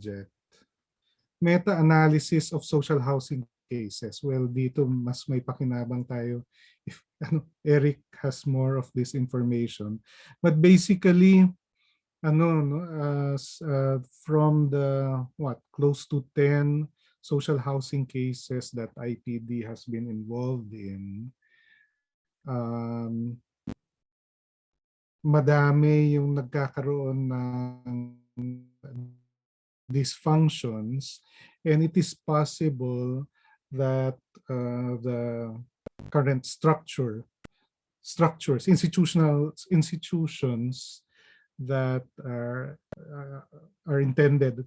project, meta-analysis of social housing cases. Well, dito mas may pakinabang tayo if Eric has more of this information. But basically, no, from the close to 10 social housing cases that IPD has been involved in, madami yung nagkakaroon ng dysfunctions, and it is possible that the current institutions that are intended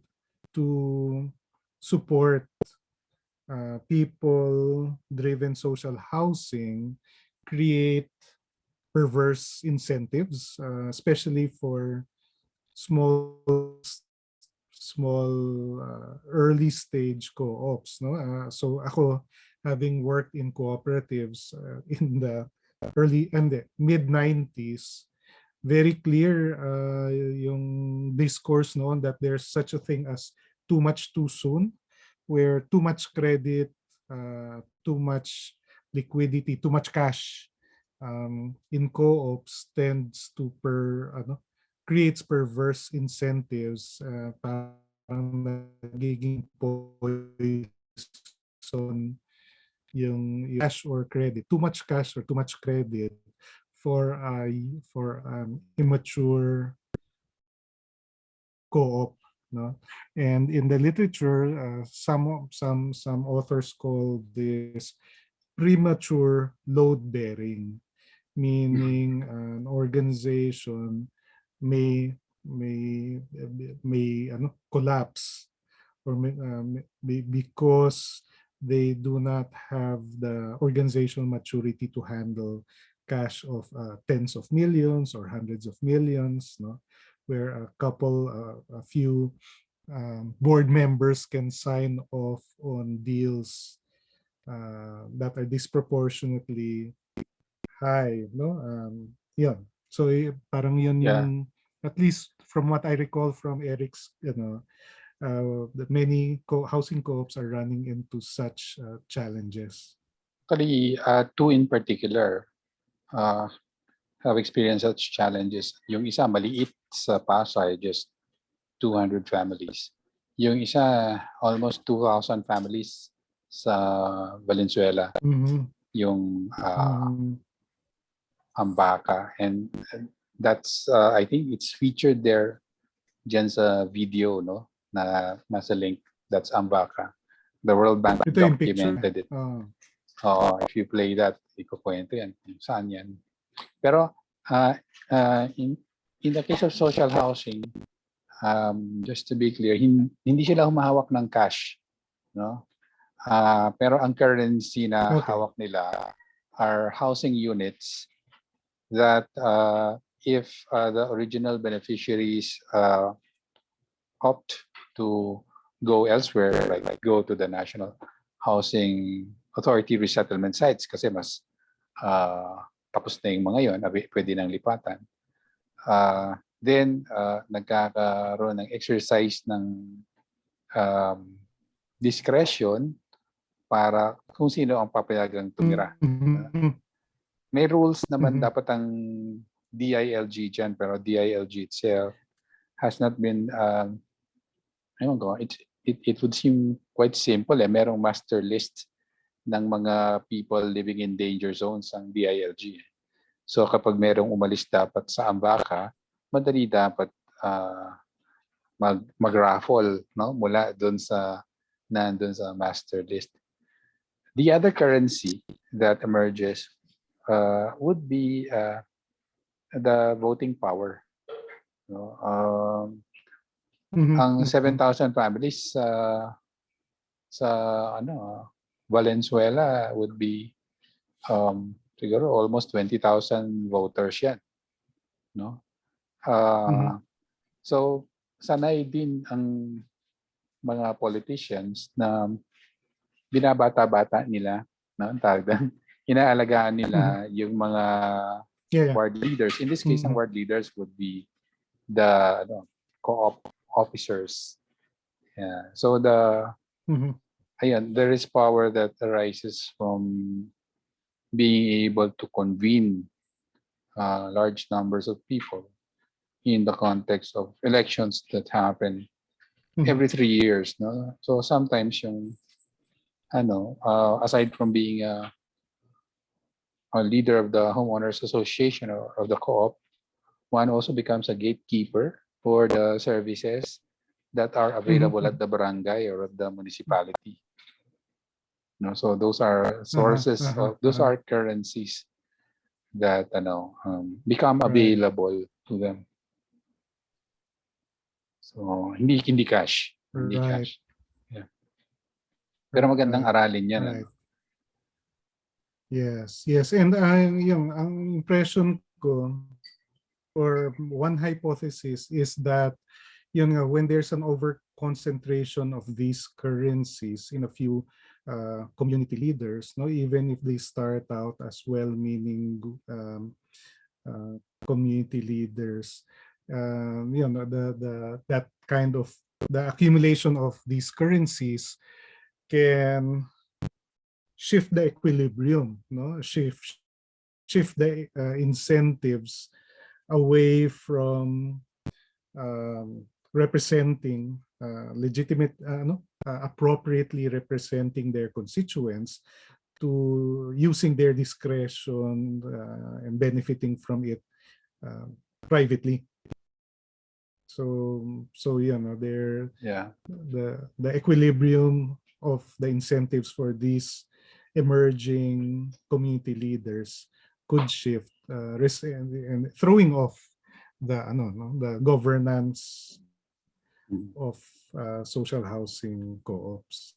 to support people-driven social housing create perverse incentives, especially for small early stage co-ops, no? So ako, having worked in cooperatives in the early and the mid 90s, very clear yung discourse noon that there's such a thing as too much too soon, where too much credit, too much liquidity, too much cash in co-ops tends to creates perverse incentives, parang nagiging poison yung cash or credit, too much cash or too much credit for immature co-op, no? And in the literature, some authors call this premature load bearing, meaning an organization may collapse or because they do not have the organizational maturity to handle cash of tens of millions or hundreds of millions, no? Where a few board members can sign off on deals that are disproportionately high, no? Yun. So parang yun yung, at least from what I recall from Eric's, that many housing co-ops are running into such challenges. Actually, two in particular have experienced such challenges. Yung isa maliit sa Pasay, just 200 families. Yung isa, almost 2,000 families sa Valenzuela. Yung Ambaca. And that's, I think it's featured there dyan sa video, no? Na nasa link. That's Ambaca. The World Bank documented it. If you play that, ikukwento yan. Saan yan? Pero in the case of social housing, just to be clear, hindi sila humahawak ng cash, no? Pero ang currency na hawak nila are housing units that if the original beneficiaries opt to go elsewhere, like go to the National Housing Authority resettlement sites kasi mas tapos na yung mga yun, pwede nang lipatan. Then, nagkakaroon ng exercise ng discretion para kung sino ang papayagang tumira. May rules naman dapat ang DILG dyan, pero DILG itself has not been, it would seem quite simple. Merong master list ng mga people living in danger zones ang DILG. So kapag merong umalis dapat sa Ambaca, madali dapat mag-raffle, no? Mula doon sa nandun sa master list. The other currency that emerges would be the voting power. No? Ang 7,000 families sa Valenzuela would be siguro almost 20,000 voters yan, no? So sanay din ang mga politicians na binabata-bata nila, no? Inaalagaan nila yung mga ward leaders. In this case, ang ward leaders would be the co-op officers. Yeah. So Mhm. there is power that arises from being able to convene large numbers of people in the context of elections that happen Mhm. every 3 years. No? So sometimes yung aside from being a leader of the homeowners association or of the co-op, one also becomes a gatekeeper for the services that are available at Mhm. the barangay or at the municipality. So those are Uh-huh. sources Uh-huh. of those Uh-huh. are currencies that become Right. available to them. So hindi cash, hindi Right. cash. Yeah. Pero magandang Right. aralin 'yan, Right. Yes. Yes. And yung ang impression ko or one hypothesis is that yun nga, when there's an over concentration of these currencies in a few community leaders, no, even if they start out as well-meaning community leaders, that kind of the accumulation of these currencies can shift the equilibrium, no, shift the incentives away from representing appropriately representing their constituents to using their discretion and benefiting from it uh, privately. So Yeah. the equilibrium of the incentives for these emerging community leaders could shift and throwing off the governance Mhm. of social housing co-ops.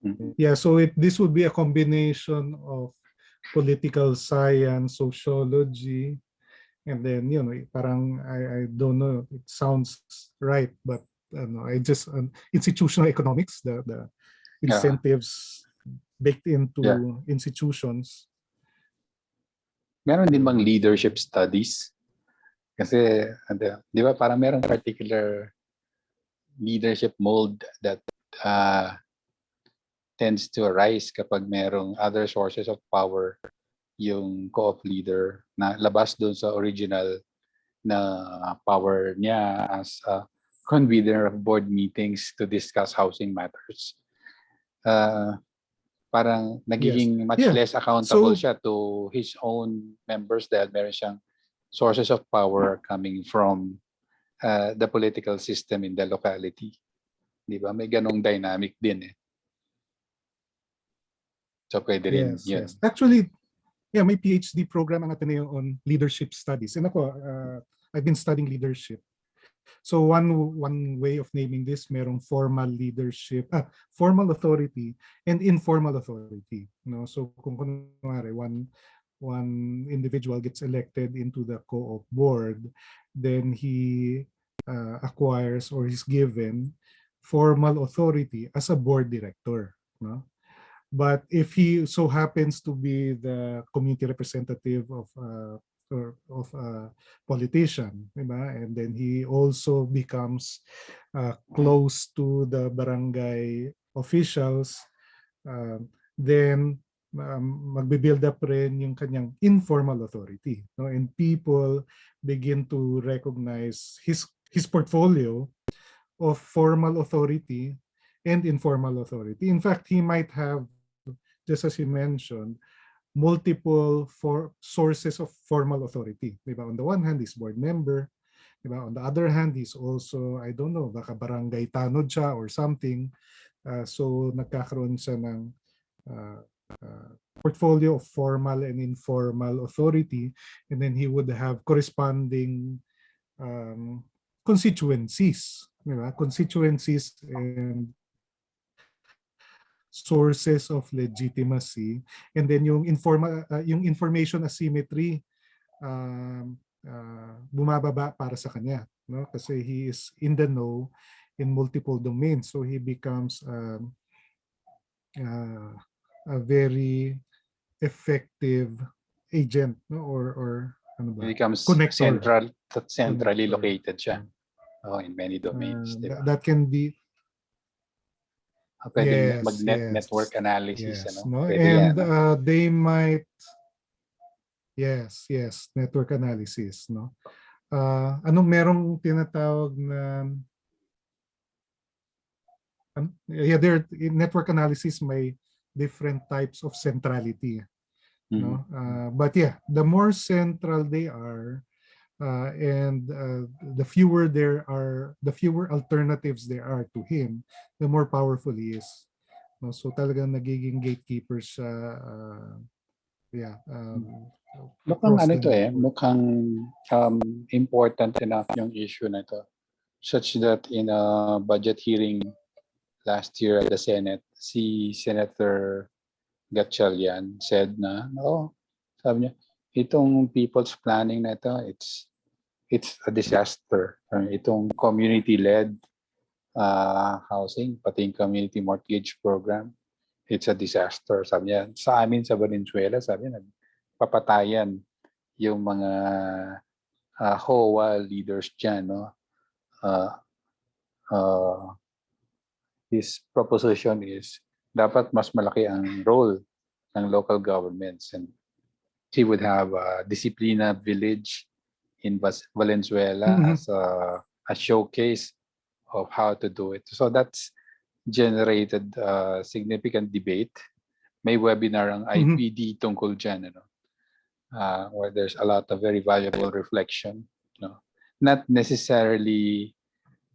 Mhm. Yeah, so this would be a combination of political science, sociology, and then parang I don't know, it sounds right, but I just institutional economics, the Yeah. incentives baked Yeah. into institutions. Meron din bang Yun. leadership studies? Kasi, 'di ba, parang merong particular leadership mold that uh, tends to arise kapag merong other sources of power yung co-op leader na labas doon sa original na power niya as a convener of board meetings to discuss housing matters. Parang Yes. nagiging much Yeah. less accountable So siya to his own members dahil meron siyang sources of power coming from the political system in the locality. Di ba? May ganong dynamic din eh. So pwede rin yes, yun. yes. Actually, yeah, may PhD program ang Ateneo on leadership studies. And ako, I've been studying leadership. So one way of naming this, merong formal leadership, formal authority and informal authority. No, so kung kunwari one individual gets elected into the co-op board, then he acquires or is given formal authority as a board director. No, but if he so happens to be the community representative of a politician, diba? And then he also becomes close to the barangay officials, then magbe-build up rin yung kanyang informal authority, no? And people begin to recognize his portfolio of formal authority and informal authority. In fact, he might have, just as you mentioned, multiple sources of formal authority. Diba? On the one hand, he's board member. Diba? On the other hand, he's also, I don't know, baka barangay tanod siya or something. So nagkakaroon siya ng uh, portfolio of formal and informal authority. And then he would have corresponding constituencies. Diba? Constituencies and sources of legitimacy, and then yung information asymmetry bumababa para sa kanya, no, kasi he is in the know in multiple domains, so he becomes a very effective agent, no, or ano ba, It becomes connector centrally connector located siya in many domains. Di ba? that can be Pwedeng Yes, network yes, analysis, yes, ano? no, Pwede yan, and no? they might, yes, network analysis, no. Anong merong tinatawag na yeah, there network analysis may different types of centrality, no. But yeah, the more central they are, and the fewer alternatives there are to him, the more powerful he is, no. So talagang nagiging gatekeeper siya, yeah, Mukhang across ano the to network. mukhang important enough yung issue na to, such that in a budget hearing last year at the Senate, si Senator Gatchalian said na, sabi niya, itong people's planning na ito, it's a disaster. Itong community-led housing, pati yung community mortgage program, it's a disaster. Sabi niya, sa amin sa Valenzuela, sabi niya, nagpapatayan yung mga HOA leaders dyan, no? His proposition is dapat mas malaki ang role ng local governments, and he would have a Disciplina Village in Valenzuela Mhm. as a showcase of how to do it. So that's generated significant debate. May webinar ang IPD tungkol dyan, where there's a lot of very valuable reflection. Not necessarily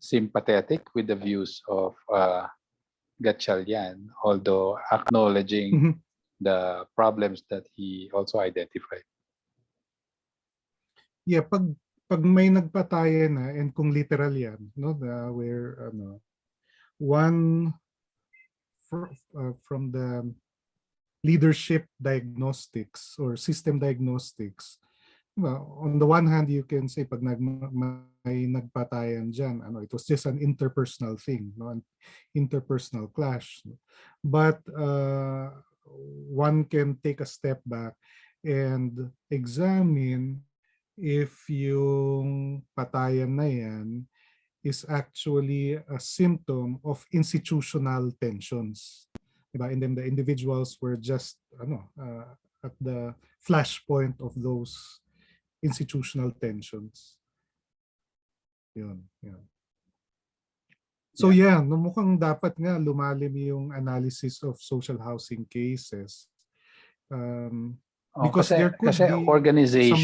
sympathetic with the views of Gatchalian, although acknowledging the problems that he also identified. Yeah, pag may nagpatayan na, and kung literal yan, no, where one from the leadership diagnostics or system diagnostics, on the one hand, you can say pag may nagpatayan dyan, it was just an interpersonal thing, no, an interpersonal clash. But one can take a step back and examine if yung patayan na yan is actually a symptom of institutional tensions. Diba? And then the individuals were just at the flashpoint of those institutional tensions. Yun. So yeah, mukhang dapat nga lumalim yung analysis of social housing cases. Because there could be some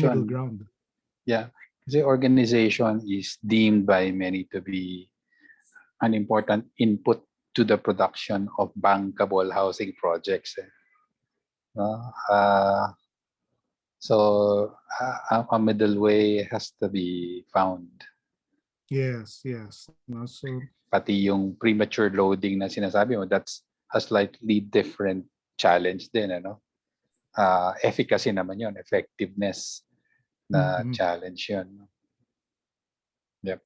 middle ground. Yeah, kasi organization is deemed by many to be an important input to the production of bankable housing projects. So a middle way has to be found. Yes. No, so pati yung premature loading na sinasabi mo, that's a slightly different challenge din, efficacy naman yun, effectiveness na challenge yun. Yep.